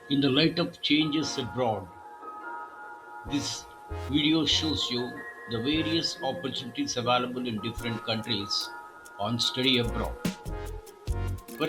In the light of changes abroad, this video shows you the various opportunities available in different countries on study abroad. For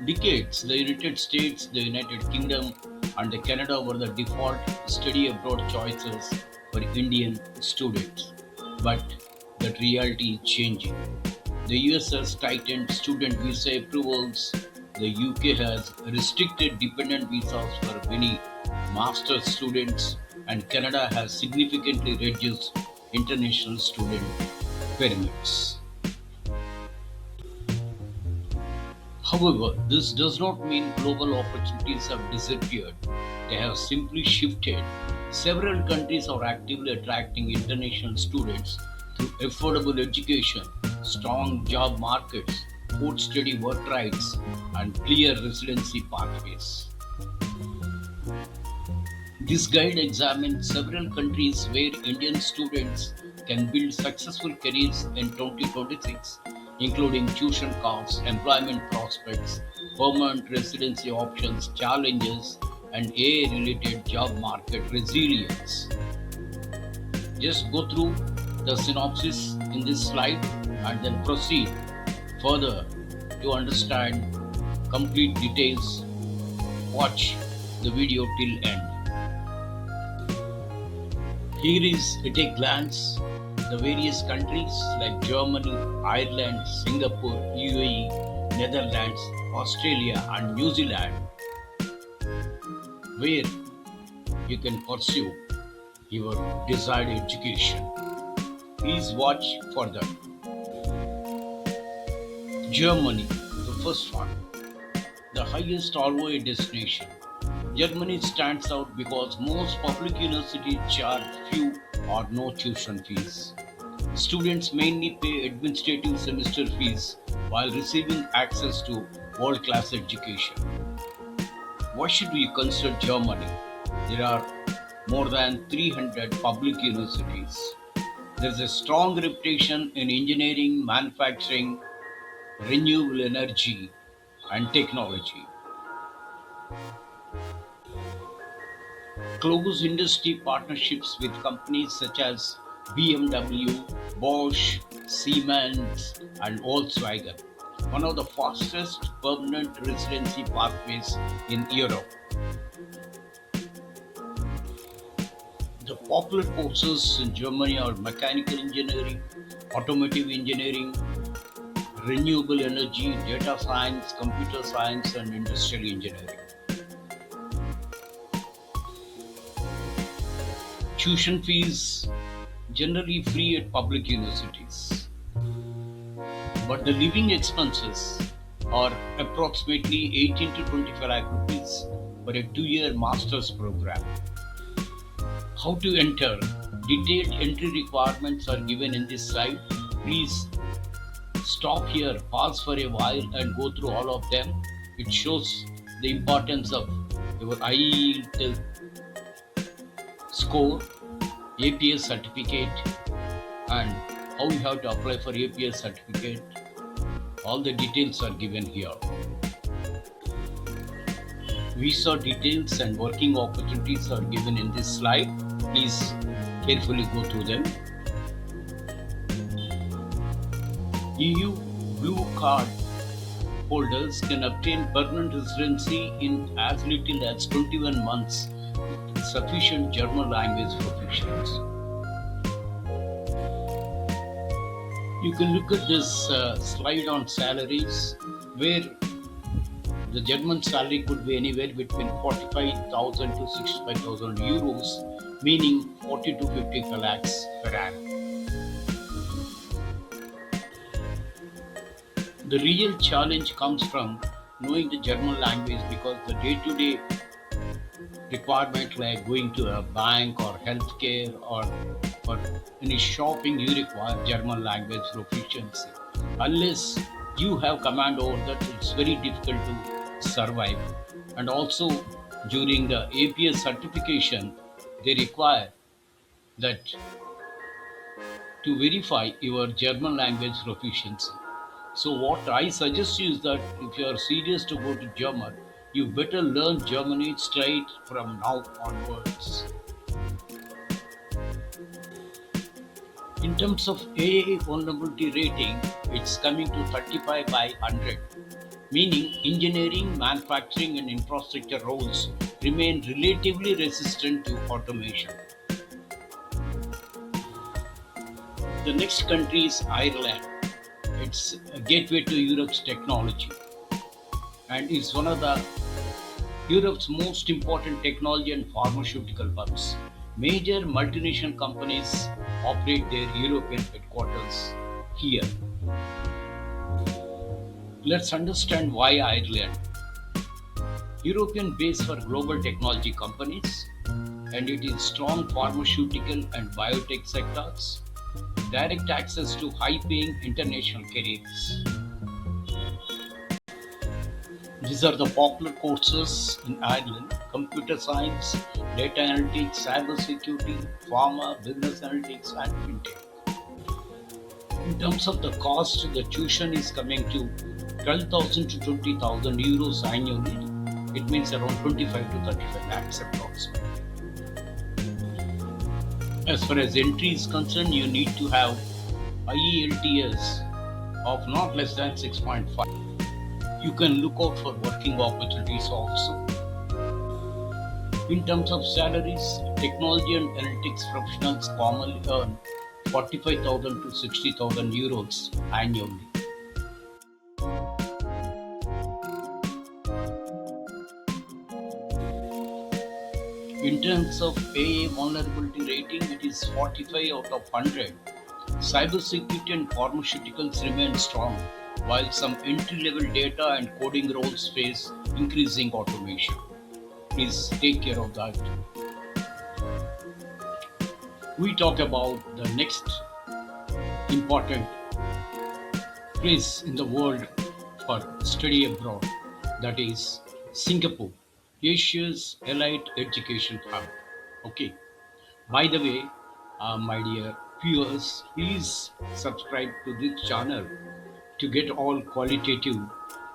decades, the United States, the United Kingdom, and the Canada were the default study abroad choices for Indian students. But that reality is changing. The US has tightened student visa approvals. The UK has restricted dependent visas for many master's students, and Canada has significantly reduced international student permits. However, this does not mean global opportunities have disappeared. They have simply shifted. Several countries are actively attracting international students through affordable education, strong job markets, post study work rights, and clear residency pathways. This guide examines several countries where Indian students can build successful careers in 2026, including tuition costs, employment prospects, permanent residency options, challenges, and AI-related job market resilience. Just go through the synopsis in this slide and then proceed further to understand complete details. Watch the video till end. Here is at a glance the various countries like Germany, Ireland, Singapore, UAE, Netherlands, Australia, and New Zealand, where you can pursue your desired education. Please watch further. Germany, the first one, the highest ROI destination. Germany stands out because most public universities charge few or no tuition fees. Students mainly pay administrative semester fees while receiving access to world class education. Why should we consider Germany? There are more than 300 public universities. There is a strong reputation in engineering, manufacturing, renewable energy, and technology. Close industry partnerships with companies such as BMW, Bosch, Siemens, and Volkswagen, one of the fastest permanent residency pathways in Europe. The popular courses in Germany are mechanical engineering, automotive engineering, renewable energy, data science, computer science, and industrial engineering. Tuition fees generally free at public universities, but the living expenses are approximately 18 to 25 lakh rupees for a 2-year master's program. How to enter? Detailed entry requirements are given in this slide. Please stop here, pause for a while, and go through all of them. It shows the importance of your IELTS score, APS certificate, and how you have to apply for APS certificate. All the details are given here. Visa details and working opportunities are given in this slide. Please carefully go through them. EU Blue Card holders can obtain permanent residency in as little as 21 months with sufficient German language proficiency. You can look at this slide on salaries, where the German salary could be anywhere between 45,000 to 65,000 euros, meaning 40 to 50 lakhs per annum. The real challenge comes from knowing the German language, because the day-to-day requirement like going to a bank or healthcare or for any shopping, you require German language proficiency. Unless you have command over that, it's very difficult to survive. And also during the APS certification, they require that to verify your German language proficiency. So what I suggest you is that if you are serious to go to German, You better learn Germany straight from now onwards. In terms of AA vulnerability rating, it's coming to 35 by 100, meaning engineering, manufacturing, and infrastructure roles remain relatively resistant to automation. The next country is Ireland. It's a gateway to Europe's technology and is one of the Europe's most important technology and pharmaceutical hubs. Major multinational companies operate their European headquarters here. Let's understand why Ireland. European base for global technology companies, and it is strong pharmaceutical and biotech sectors, direct access to high-paying international careers. These are the popular courses in Ireland: computer science, data analytics, cybersecurity, pharma, business analytics, and fintech. In terms of the cost, the tuition is coming to 12,000 to 20,000 euros annually. It means around 25 to 35 lakhs approximately. As far as entry is concerned, you need to have IELTS of not less than 6.5. You can look out for working opportunities also. In terms of salaries, technology and analytics professionals commonly earn 45,000 to 60,000 euros annually. In terms of AA vulnerability rating, it is 45 out of 100. Cybersecurity and pharmaceuticals remain strong, while some entry-level data and coding roles face increasing automation. Please take care of that. We talk about the next important place in the world for study abroad, that is Singapore, Asia's elite education hub. Okay. By the way, my dear viewers, please subscribe to this channel to get all qualitative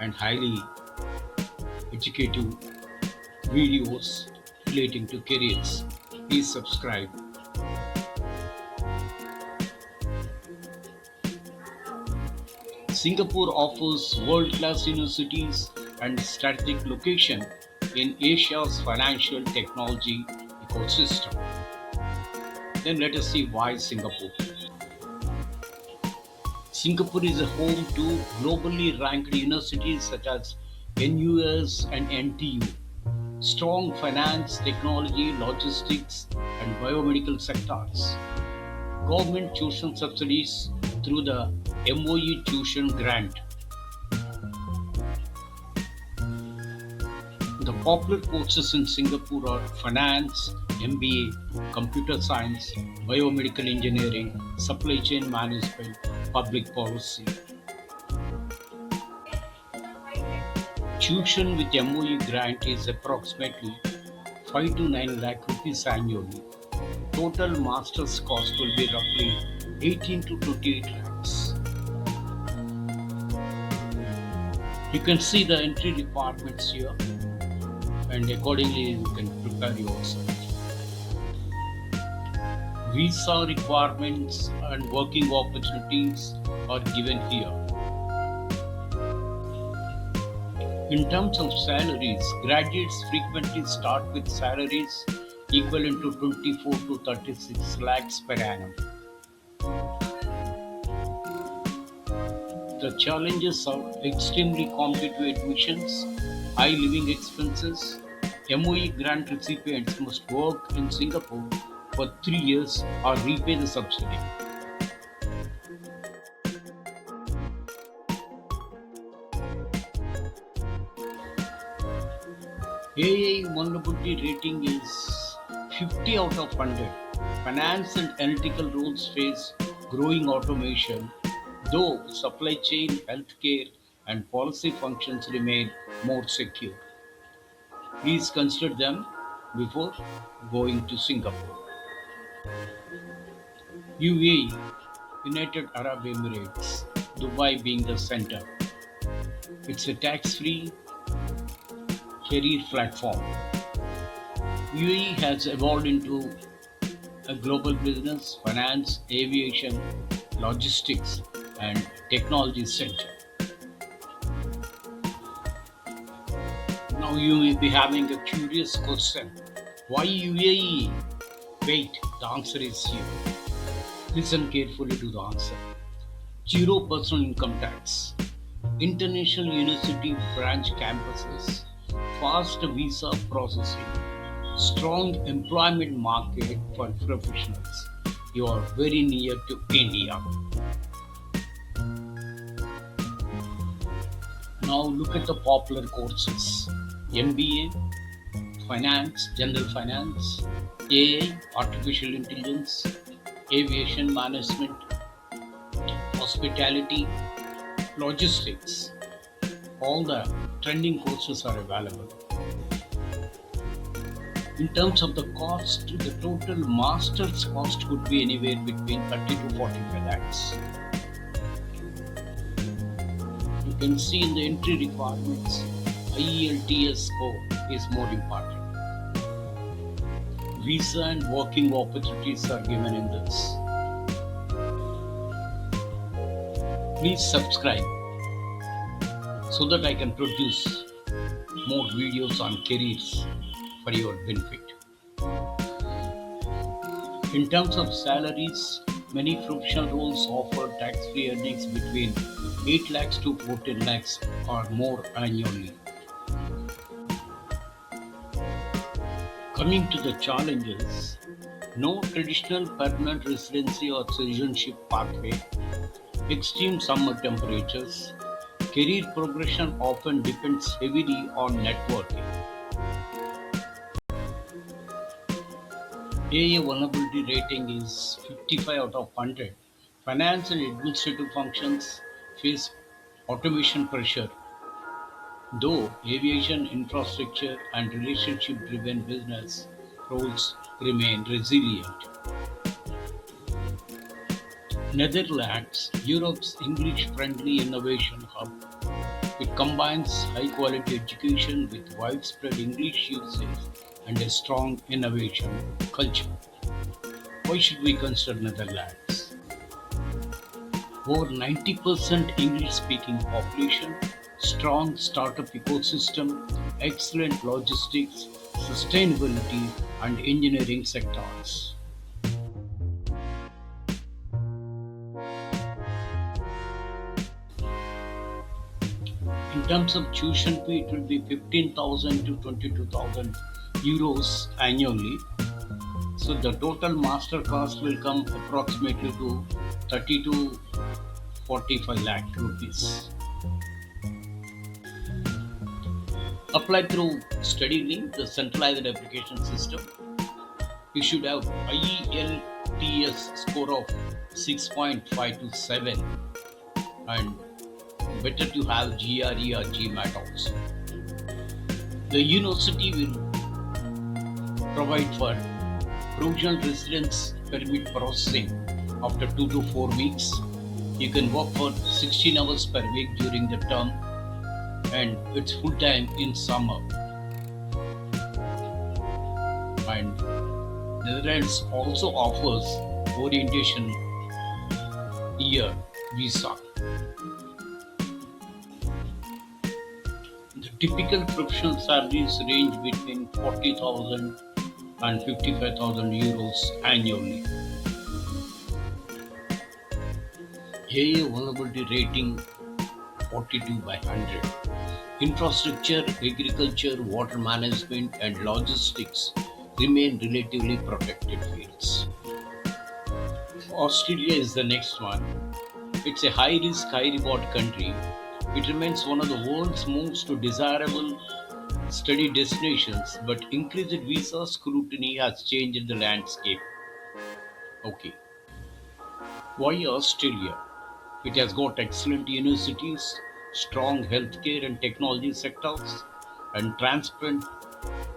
and highly educative videos relating to careers. Please subscribe. Singapore offers world-class universities and strategic location in Asia's financial technology ecosystem. Then let us see why Singapore. Singapore is a home to globally ranked universities such as NUS and NTU. Strong finance, technology, logistics, and biomedical sectors. Government tuition subsidies through the MOE tuition grant. The popular courses in Singapore are finance, MBA, computer science, biomedical engineering, supply chain management, public policy. Tuition with MOE grant is approximately 5 to 9 lakh rupees annually. Total master's cost will be roughly 18 to 28 lakhs. You can see the entry requirements here, and accordingly you can prepare yourself. Visa requirements and working opportunities are given here. In terms of salaries, graduates frequently start with salaries equivalent to 24 to 36 lakhs per annum. The challenges are extremely competitive admissions, high living expenses. MOE grant recipients must work in Singapore for 3 years or repay the subsidy. AI vulnerability rating is 50 out of 100. Finance and analytical roles face growing automation, though supply chain, healthcare, and policy functions remain more secure. Please consider them before going to Singapore. UAE, United Arab Emirates, Dubai being the center. It's a tax-free career platform. UAE has evolved into a global business, finance, aviation, logistics, and technology center. Now you may be having a curious question. Why UAE? Wait, the answer is here. Listen carefully to the answer. Zero personal income tax, international university branch campuses, fast visa processing, strong employment market for professionals. You are very near to India. Now look at the popular courses. MBA, Finance, General Finance, AI, Artificial Intelligence, Aviation Management, Hospitality, Logistics. All the trending courses are available. In terms of the cost, the total master's cost could be anywhere between 30 to 45 lakhs. You can see in the entry requirements, IELTS score is more important. Visa and working opportunities are given in this. Please subscribe so that I can produce more videos on careers for your benefit. In terms of salaries, many professional roles offer tax-free earnings between 8 lakhs to 14 lakhs or more annually. Coming to the challenges, no traditional permanent residency or citizenship pathway, extreme summer temperatures, career progression often depends heavily on networking. AA vulnerability rating is 55 out of 100. Finance and administrative functions face automation pressure, though aviation infrastructure and relationship driven business roles remain resilient. Netherlands, Europe's English friendly innovation hub, it combines high quality education with widespread English usage and a strong innovation culture. Why should we consider Netherlands? Over 90% English speaking population, strong startup ecosystem, excellent logistics, sustainability, and engineering sectors. In terms of tuition fee, it will be 15,000 to 22,000 euros annually. So the total master cost will come approximately to 30 to 45 lakh rupees. Apply through StudyLink, the centralized application system. You should have IELTS score of 6.5 to 7 and better to have GRE or GMAT also. The university will provide for provisional residence permit processing after 2 to 4 weeks. You can work for 16 hours per week during the term and it's full time in summer. And Netherlands also offers orientation year visa. The typical professional salaries range between 40,000 and 55,000 euros annually. AA vulnerability rating 42 by 100. Infrastructure, agriculture, water management, and logistics remain relatively protected fields. Australia is the next one. It's a high risk, high reward country. It remains one of the world's most desirable study destinations, but increased visa scrutiny has changed the landscape. Okay, why Australia? It has got excellent universities, strong healthcare and technology sectors, and transparent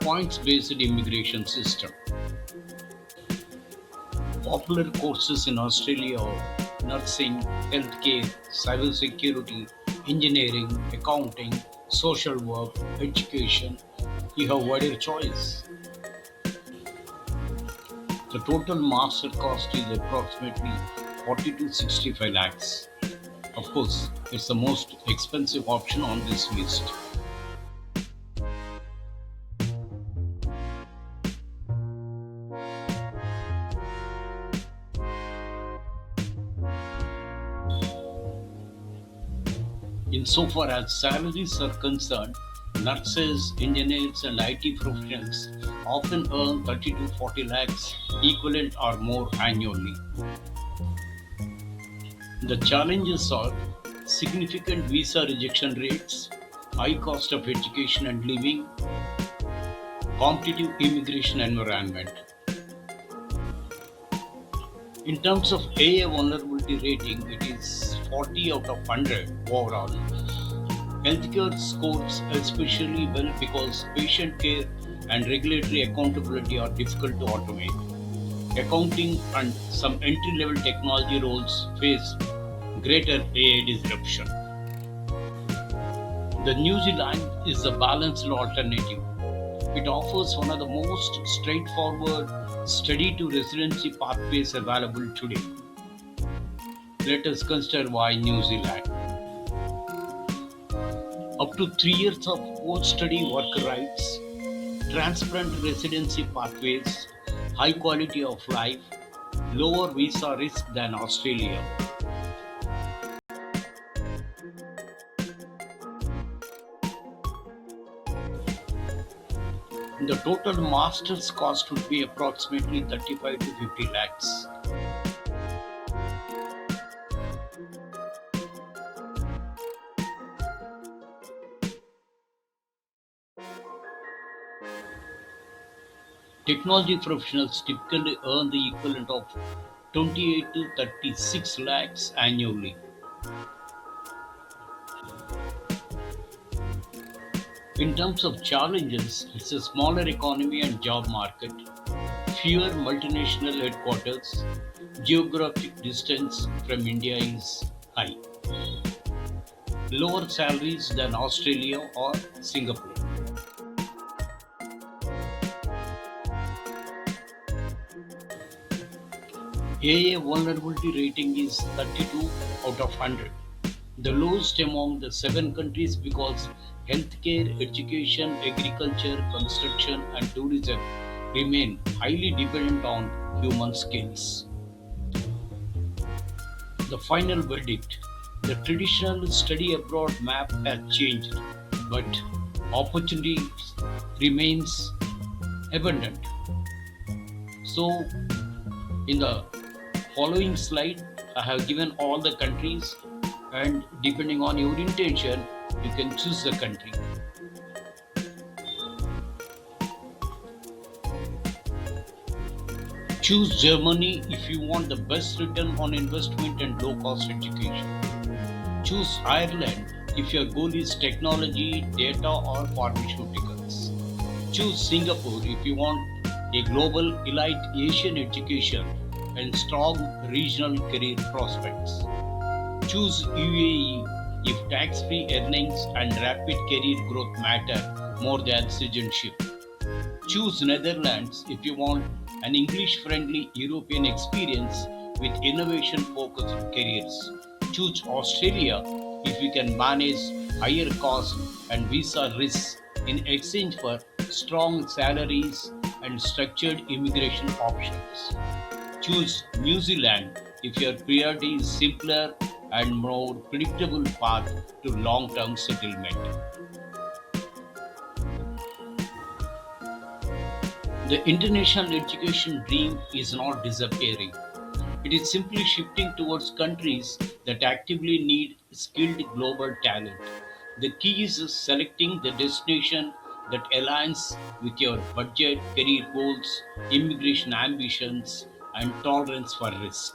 points-based immigration system. Popular courses in Australia are nursing, healthcare, cybersecurity, engineering, accounting, social work, education, you have wider choice. The total master cost is approximately 40 to 65 lakhs. Of course, it's the most expensive option on this list. Insofar as salaries are concerned, nurses, engineers, and IT professionals often earn 30 to 40 lakhs equivalent or more annually. The challenges are significant visa rejection rates, high cost of education and living, competitive immigration environment. In terms of AA vulnerability rating, it is 40 out of 100 overall. Healthcare scores especially well because patient care and regulatory accountability are difficult to automate. Accounting and some entry level technology roles face greater AI disruption. The New Zealand is a balanced alternative. It offers one of the most straightforward study to residency pathways available today. Let us consider why New Zealand. Up to 3 years of post study work rights, transparent residency pathways, high quality of life, lower visa risk than Australia. The total master's cost would be approximately 35 to 50 lakhs. Technology professionals typically earn the equivalent of 28 to 36 lakhs annually. In terms of challenges, it's a smaller economy and job market, fewer multinational headquarters, geographic distance from India is high, lower salaries than Australia or Singapore. AA vulnerability rating is 32 out of 100, the lowest among the seven countries because healthcare, education, agriculture, construction, and tourism remain highly dependent on human skills. The final verdict: the traditional study abroad map has changed, but opportunities remains abundant. So, in the following slide, I have given all the countries, and depending on your intention, you can choose the country. Choose Germany if you want the best return on investment and low cost education. Choose Ireland if your goal is technology, data, or pharmaceuticals. Choose Singapore if you want a global elite Asian education and strong regional career prospects. Choose UAE if tax free earnings and rapid career growth matter more than citizenship. Choose Netherlands if you want an English friendly European experience with innovation focused careers. Choose Australia if you can manage higher costs and visa risks in exchange for strong salaries and structured immigration options. Choose New Zealand if your priority is simpler and more predictable path to long-term settlement. The international education dream is not disappearing. It is simply shifting towards countries that actively need skilled global talent. The key is selecting the destination that aligns with your budget, career goals, immigration ambitions, and tolerance for risk.